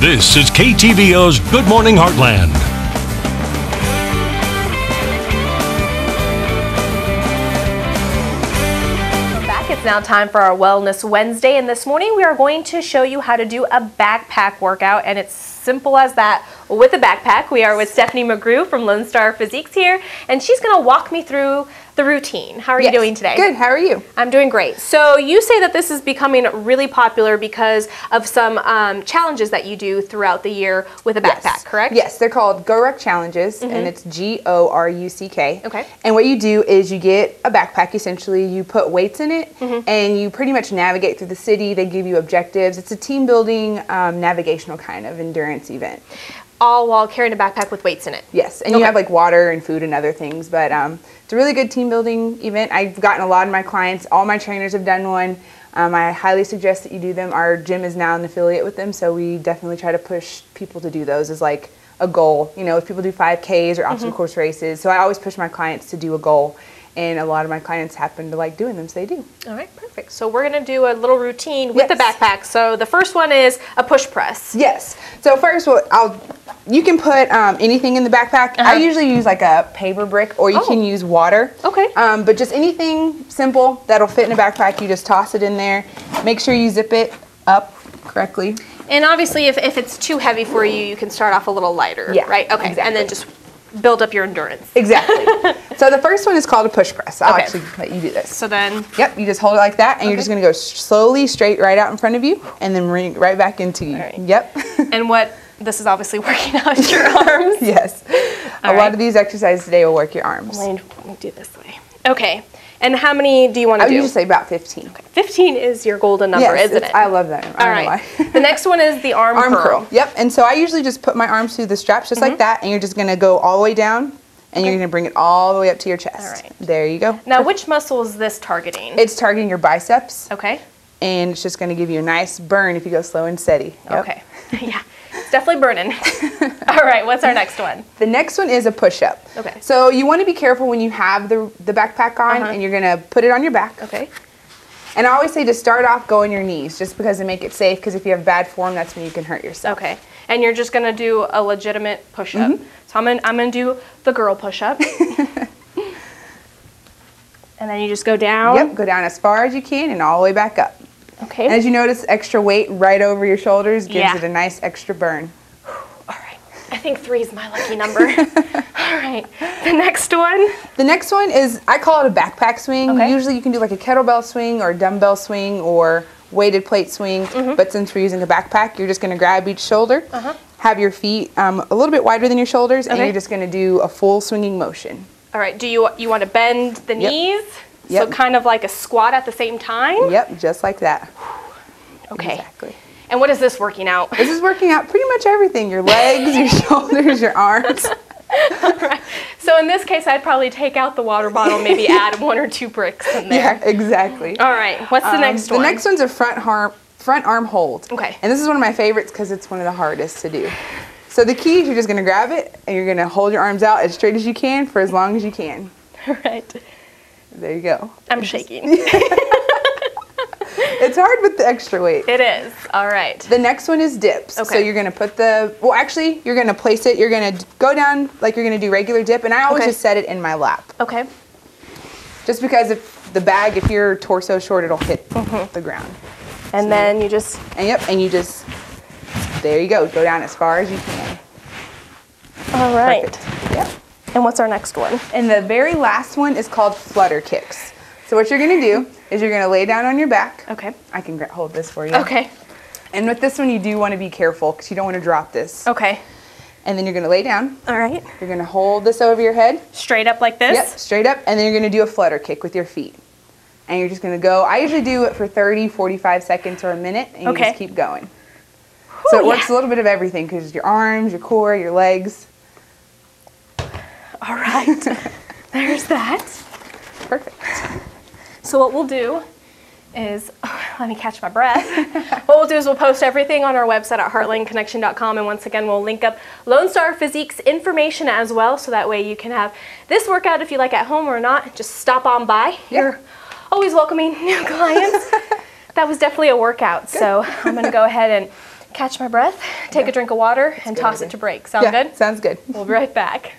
This is KTVO's Good Morning Heartland. It's now time for our Wellness Wednesday, and this morning we are going to show you how to do a backpack workout, and it's simple as that with a backpack. We are with Stephanie McGrew from Lone Star Physiques here, and she's going to walk me through the routine. How are you doing today? Good. How are you? I'm doing great. So you say that this is becoming really popular because of some challenges that you do throughout the year with a backpack, correct? Yes, they're called GORUCK challenges, and it's GORUCK. Okay. And what you do is you get a backpack, essentially, you put weights in it, and you pretty much navigate through the city. They give you objectives. It's a team building, navigational kind of endurance event. All while carrying a backpack with weights in it. Yes, and you have like water and food and other things, but it's a really good team building event. I've gotten a lot of my clients, all my trainers have done one. I highly suggest that you do them. Our gym is now an affiliate with them, so we definitely try to push people to do those as like a goal. You know, if people do 5Ks or obstacle course races, so I always push my clients to do a goal. And a lot of my clients happen to like doing them, so they do. All right, perfect. So we're going to do a little routine with the backpack. So the first one is a push press. Yes. So first, you can put anything in the backpack. I usually use like a paper brick, or you can use water. Okay. But just anything simple that'll fit in a backpack, you just toss it in there. Make sure you zip it up correctly. And obviously, if it's too heavy for you, you can start off a little lighter, right? Okay, exactly. And then just build up your endurance. Exactly. So the first one is called a push press. I'll actually let you do this. So then... Yep, you just hold it like that, and you're just going to go slowly straight right out in front of you, and then bring it right back into you. Right. Yep. And this is obviously working out your arms. Yes. A lot of these exercises today will work your arms. Let me do this way. Okay. And how many do you want to do? I would just say about 15. Okay. 15 is your golden number, isn't it? I love that. All right. The next one is the arm curl. Yep. And so I usually just put my arms through the straps just like that, and you're just going to go all the way down, and you're going to bring it all the way up to your chest. All right. There you go. Now, which muscle is this targeting? It's targeting your biceps. Okay. And it's just going to give you a nice burn if you go slow and steady. Yep. Okay. Yeah. It's definitely burning. All right, what's our next one? The next one is a push-up. Okay. So you want to be careful when you have the backpack on, and you're going to put it on your back. Okay. And I always say to start off, go on your knees, just because to make it safe, because if you have bad form, that's when you can hurt yourself. Okay. And you're just going to do a legitimate push-up. So I'm going to do the girl push-up. And then you just go down. Yep, go down as far as you can and all the way back up. Okay. And as you notice, extra weight right over your shoulders gives it a nice extra burn. All right. I think 3 is my lucky number. All right. The next one? The next one is, I call it a backpack swing. Okay. Usually you can do like a kettlebell swing or a dumbbell swing or weighted plate swing. But since we're using a backpack, you're just going to grab each shoulder, have your feet a little bit wider than your shoulders, and you're just going to do a full swinging motion. All right. Do you want to bend the knees? So kind of like a squat at the same time? Yep, just like that. Okay. Exactly. And what is this working out? This is working out pretty much everything. Your legs, your shoulders, your arms. All right. So in this case, I'd probably take out the water bottle, maybe add 1 or 2 bricks in there. Yeah, exactly. All right. What's the next one? The next one's a front arm hold. Okay. And this is one of my favorites because it's one of the hardest to do. So the key is you're just going to grab it, and you're going to hold your arms out as straight as you can for as long as you can. All right. There you go. I'm shaking. It's hard with the extra weight. It is. All right. The next one is dips. Okay. So you're going to put you're going to place it. You're going to go down like you're going to do regular dip. And I always just set it in my lap. Okay. Just because if you're torso short, it'll hit the ground. And then you just... And you just, there you go. Go down as far as you can. All right. Perfect. Yep. And what's our next one? And the very last one is called Flutter Kicks. So what you're going to do is you're going to lay down on your back. Okay. I can hold this for you. Okay. And with this one, you do want to be careful because you don't want to drop this. Okay. And then you're going to lay down. All right. You're going to hold this over your head. Straight up like this? Yep, straight up. And then you're going to do a flutter kick with your feet. And you're just going to go. I usually do it for 30, 45 seconds or a minute. And you just keep going. So it works a little bit of everything because your arms, your core, your legs. All right. There's that. Perfect. So what we'll do is, let me catch my breath. What we'll do is we'll post everything on our website at heartlandconnection.com, and once again we'll link up Lone Star Physique's information as well, so that way you can have this workout if you like at home or not. Just stop on by. You're always welcoming new clients. That was definitely a workout. Good. So I'm going to go ahead and catch my breath, take a drink of water, and toss it to break. Sound good? Sounds good. We'll be right back.